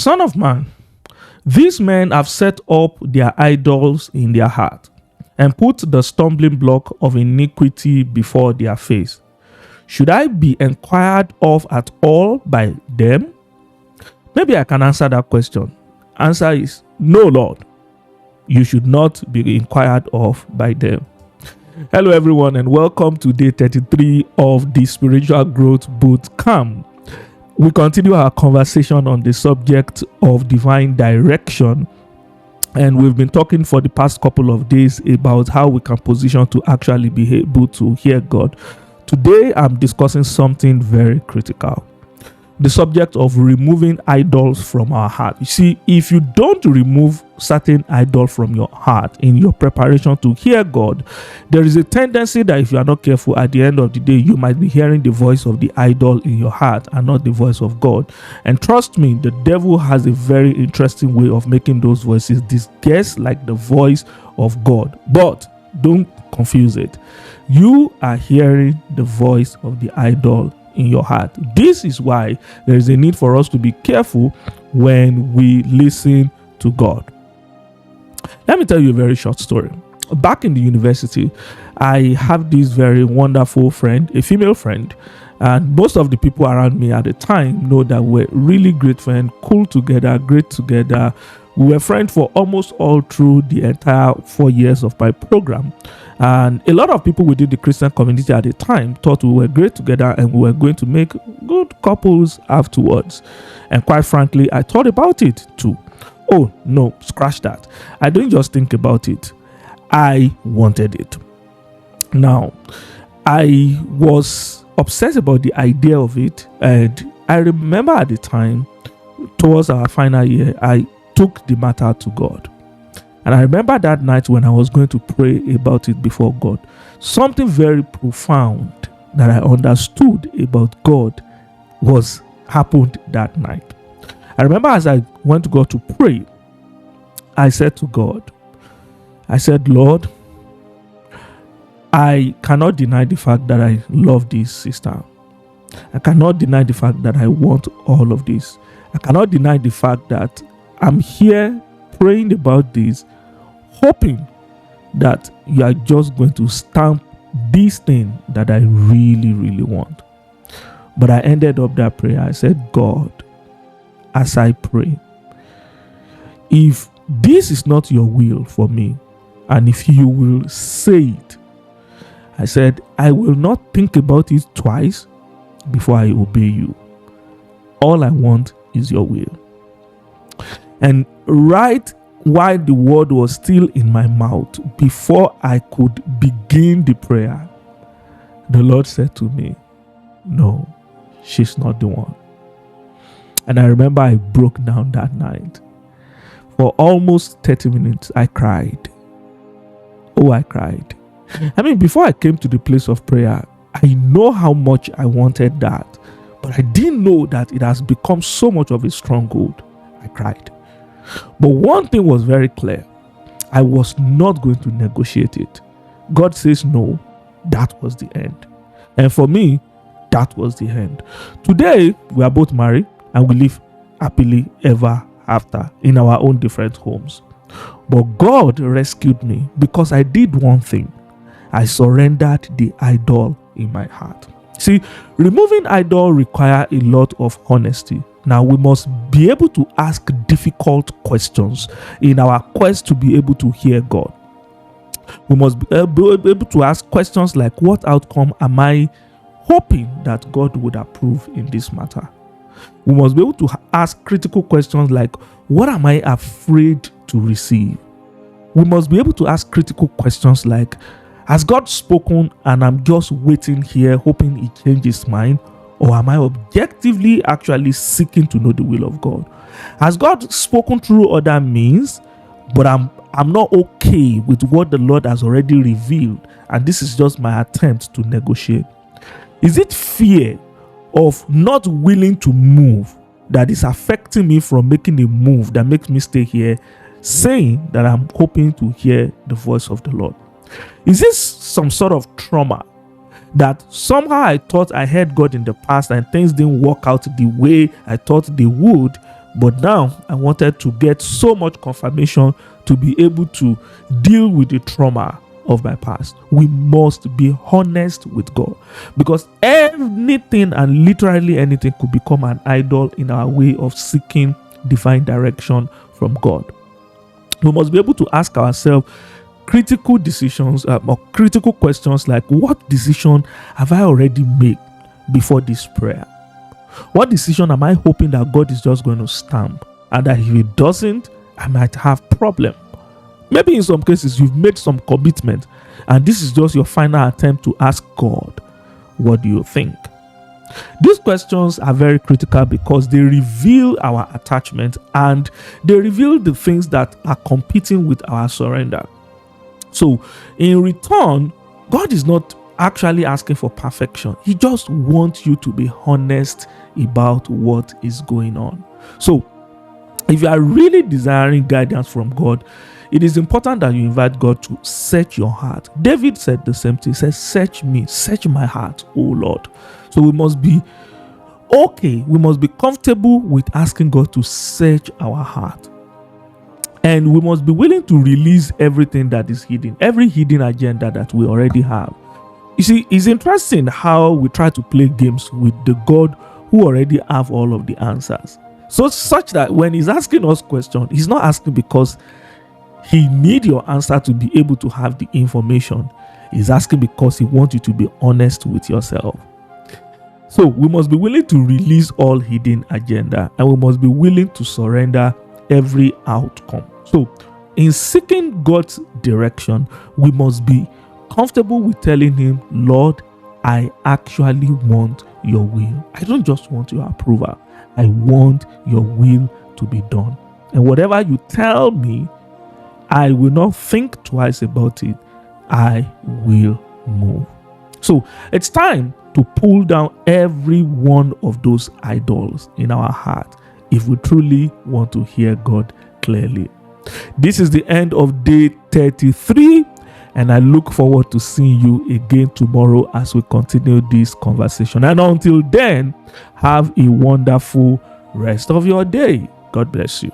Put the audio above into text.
Son of man, these men have set up their idols in their heart and put the stumbling block of iniquity before their face. Should I be inquired of at all by them? Maybe I can answer that question. Answer is no, Lord. You should not be inquired of by them. Hello, everyone, and welcome to day 33 of the Spiritual Growth Bootcamp. We continue our conversation on the subject of divine direction, and we've been talking for the past couple of days about how we can position to actually be able to hear God. Today, I'm discussing something very critical. The subject of removing idols from our heart. You see, if you don't remove certain idol from your heart in your preparation to hear God, there is a tendency that if you are not careful, at the end of the day, you might be hearing the voice of the idol in your heart and not the voice of God. And trust me, the devil has a very interesting way of making those voices disguise like the voice of God. But don't confuse it. You are hearing the voice of the idol in your heart. This is why there is a need for us to be careful when we listen to God. Let me tell you a very short story. Back in the university, I have this very wonderful friend, a female friend, and most of the people around me at the time know that we're really great friends, cool together, great together. We were friends for almost all through the entire 4 years of my program. And a lot of people within the Christian community at the time thought we were great together and we were going to make good couples afterwards. And quite frankly, I thought about it too. Oh, no, scratch that. I didn't just think about it. I wanted it. Now, I was obsessed about the idea of it. And I remember at the time, towards our final year, I took the matter to God. And I remember that night when I was going to pray about it before God, something very profound that I understood about God was happened that night. I remember as I went to God to pray, I said to God, I said, Lord, I cannot deny the fact that I love this sister. I cannot deny the fact that I want all of this. I cannot deny the fact that I'm here praying about this, hoping that you are just going to stamp this thing that I really, really want. But I ended up that prayer. I said, God, as I pray, if this is not your will for me, and if you will say it, I said, I will not think about it twice before I obey you. All I want is your will. And right while the word was still in my mouth, before I could begin the prayer, the Lord said to me, no, she's not the one. And I remember I broke down that night. For almost 30 minutes, I cried. Oh, I cried. I mean, before I came to the place of prayer, I know how much I wanted that, but I didn't know that it has become so much of a stronghold. I cried. But one thing was very clear. I was not going to negotiate it. God says no. That was the end. And for me, that was the end. Today, we are both married and we live happily ever after in our own different homes. But God rescued me because I did one thing. I surrendered the idol in my heart. See, removing idol requires a lot of honesty. Now, we must be able to ask difficult questions in our quest to be able to hear God. We must be able to ask questions like, what outcome am I hoping that God would approve in this matter? We must be able to ask critical questions like, what am I afraid to receive? We must be able to ask critical questions like, has God spoken and I'm just waiting here hoping he changes his mind? Or am I objectively actually seeking to know the will of God? Has God spoken through other means, but I'm not okay with what the Lord has already revealed, and this is just my attempt to negotiate? Is it fear of not willing to move that is affecting me from making a move that makes me stay here, saying that I'm hoping to hear the voice of the Lord? Is this some sort of trauma that somehow I thought I heard God in the past and things didn't work out the way I thought they would, But now I wanted to get so much confirmation to be able to deal with the trauma of my past. We must be honest with God, because anything and literally anything could become an idol in our way of seeking divine direction from God. We must be able to ask ourselves critical decisions or critical questions like, what decision have I already made before this prayer? What decision am I hoping that God is just going to stamp, and that if He doesn't, I might have problem? Maybe in some cases you've made some commitment and this is just your final attempt to ask God, what do you think? These questions are very critical because they reveal our attachment and they reveal the things that are competing with our surrender. So in return, God is not actually asking for perfection. He just wants you to be honest about what is going on. So if you are really desiring guidance from God, it is important that you invite God to search your heart. David said the same thing. He says, search me, search my heart, O Lord. So we must be okay. We must be comfortable with asking God to search our heart. And we must be willing to release everything that is hidden, every hidden agenda that we already have. You see, it's interesting how we try to play games with the God who already have all of the answers. So such that when He's asking us questions, He's not asking because He needs your answer to be able to have the information. He's asking because He wants you to be honest with yourself. So we must be willing to release all hidden agenda, and we must be willing to surrender every outcome. So in seeking God's direction, we must be comfortable with telling Him, Lord, I actually want your will. I don't just want your approval. I want your will to be done. And whatever you tell me, I will not think twice about it. I will move. So it's time to pull down every one of those idols in our heart if we truly want to hear God clearly. This is the end of day 33, and I look forward to seeing you again tomorrow as we continue this conversation. And until then, have a wonderful rest of your day. God bless you.